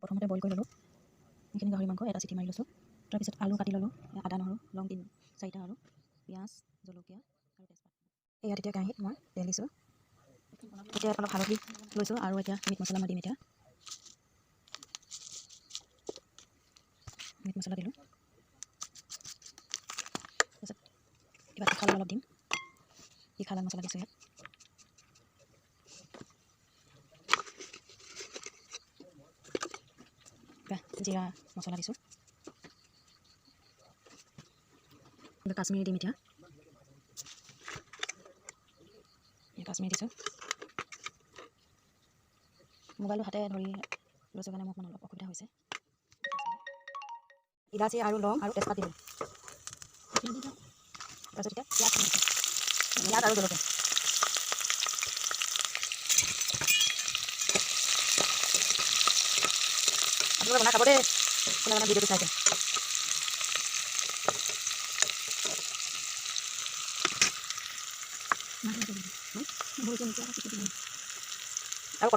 প্ৰথমতে বইল কৰি ল'লোঁ এইখিনি গাহৰি মাংস এটা চিটি মাৰি লৈছোঁ তাৰপিছত আলু কাটি ল'লোঁ আদা নহৰু লং 3-4টা আৰু পিঁয়াজ জলকীয়া আৰু তেজপাত ইয়াত এতিয়া কেৰাহীত মই তেল দিছোঁ এতিয়া অলপ হালধি লৈছোঁ আৰু এতিয়া মিট মছলা মই দিম এতিয়া মিট মছলা দিলোঁ তাৰপিছত কিবা পিঠা অলপ দিম পিঠা লাল মছলা দিছোঁ ইয়াত জিৰা মছলা দিছোঁ কাশ্মীৰী দিম এতিয়া কাশ্মীৰী দিছোঁ মোবাইলটো হাতে ধৰি লৈছোঁ কাৰণে মোক অলপ অসুবিধা হৈছে ইলাচি আৰু লং আৰু তেজপাত দিলোঁ তাৰপিছত এতিয়া পিঁয়াজ আৰু জলকীয়া আপোনালোকে বনাই খাব দেই কোনে মানে ভিডিঅ'টো চাইছে আৰু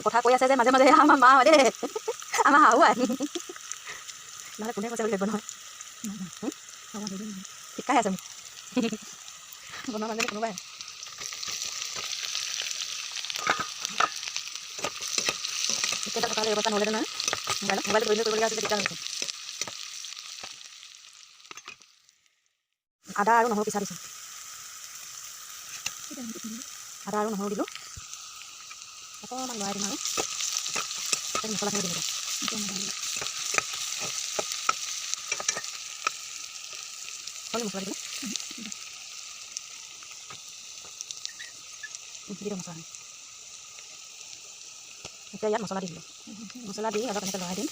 কথা কৈ আছে যে মাজে মাজে আমাৰ মা দেই আমাৰ শাহু আই নহ'লে কোনে কৈছে বুলি লাগিব নহয় শিকাই আছে মোক বনোৱা মাজে কোনোবাই কেইটা কথা ব্যৱস্থা নহ'লে নহয় মোবাইলটো ধৰি কৰিবলগীয়া হৈছে দিগদাৰ হৈছে আদা আৰু নহৰু পিছা দিছোঁ আদা আৰু নহৰু দিলোঁ অকণমান লৰাই দিম আৰু মছলাখিনি দিম মছলা দিলোঁ দি দিওঁ মছলাখিনি এতিয়া ইয়াত মছলা দি দিলোঁ মছলা দি অলপ এনেকৈ লৰাই দিম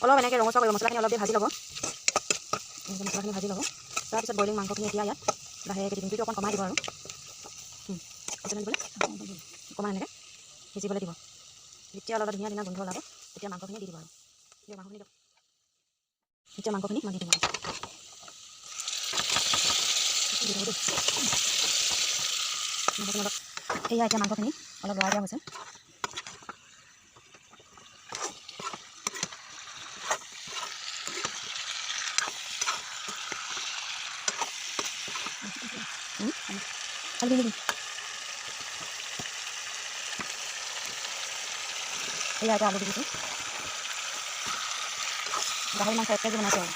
অলপ এনেকৈ ৰঙচুৱা কৰিব মছলাখিনি অলপ দি ভাজি ল'ব মছলাখিনি ভাজি ল'ব তাৰপিছত বইলিং মাংসখিনি এতিয়া ইয়াত লাহেকৈ দিম জুইটো অকণ কমাই দিব আৰু দিবলৈ অকণমান এনেকৈ সিজিবলৈ দিব যেতিয়া অলপ ধুনীয়া ধুনীয়া গোন্ধ ওলাব তেতিয়া মাংসখিনি দি দিব আৰু এতিয়া মাংসখিনি মই দি দিম এয়া এতিয়া মাংসখিনি অলপ লৰাই দিয়া হৈছে এয়া এতিয়া আলু দি দিছোঁ গাহৰি মাংস 1 কেজি বনাইছোঁ আৰু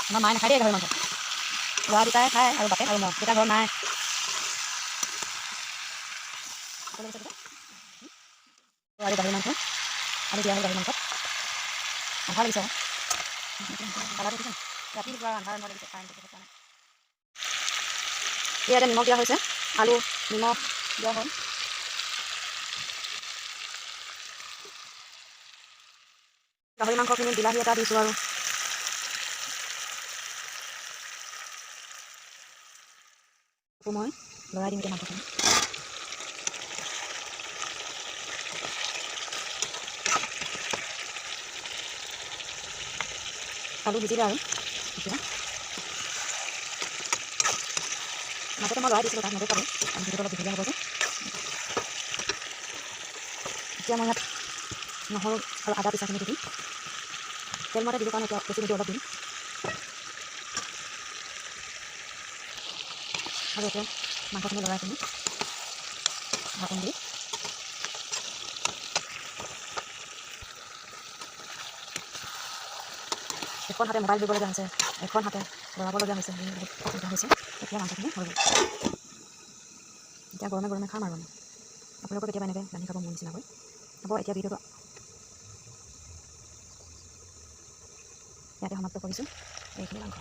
আমাৰ মায়ে নাখায় দেই গাহৰি মাংস ল'ৰা দুটাই খায় আৰু বাপেক আৰু মই দুটা ঘৰত নাই আৰু গাহৰি মাংস আলু দিয়া হ'ল গাহৰি মাংসত আন্ধাৰ লাগিছে কালাৰটো দিছে ৰাতি আন্ধাৰ লাগিছে ইয়াতে নিমখ দিয়া হৈছে আলু নিমখ দিয়া হ'ল গাহৰি মাংসখিনি বিলাহী এটা দিছোঁ আৰু মই লৰাই দিম এতিয়া মাংসখিনি আলু সিজিলে আৰু এতিয়া মাজতে মই লৰাই দিছিলোঁ তাত নগৈ পালোঁ আৰু ভিডিঅ'টো অলপ দীঘলীয়া হ'ব যে এতিয়া মই ইয়াত নহৰু আৰু আদা পিচাখিনি দি দিম তেল মতে দিলোঁ কাৰণে এতিয়া বেছি নিদিওঁ অলপ দিম আৰু এতিয়া মাংসখিনি লৰাই কিনি ঢাকোন দি এখন হাতে মোবাইল দিবলগীয়া হৈছে এখন হাতে লৰাবলগীয়া হৈছে বহুত অসুবিধা হৈছে এতিয়া মাংসখিনি হৈ গ'ল এতিয়া গৰমে গৰমে খাম আৰু আমি আপোনালোকৰ কেতিয়াবা এনেকৈ ৰান্ধি খাব মোৰ নিচিনাকৈ হ'ব এতিয়া ভিডিঅ'টো ইয়াতে সমাপ্ত কৰিছোঁ এইখিনি মাংস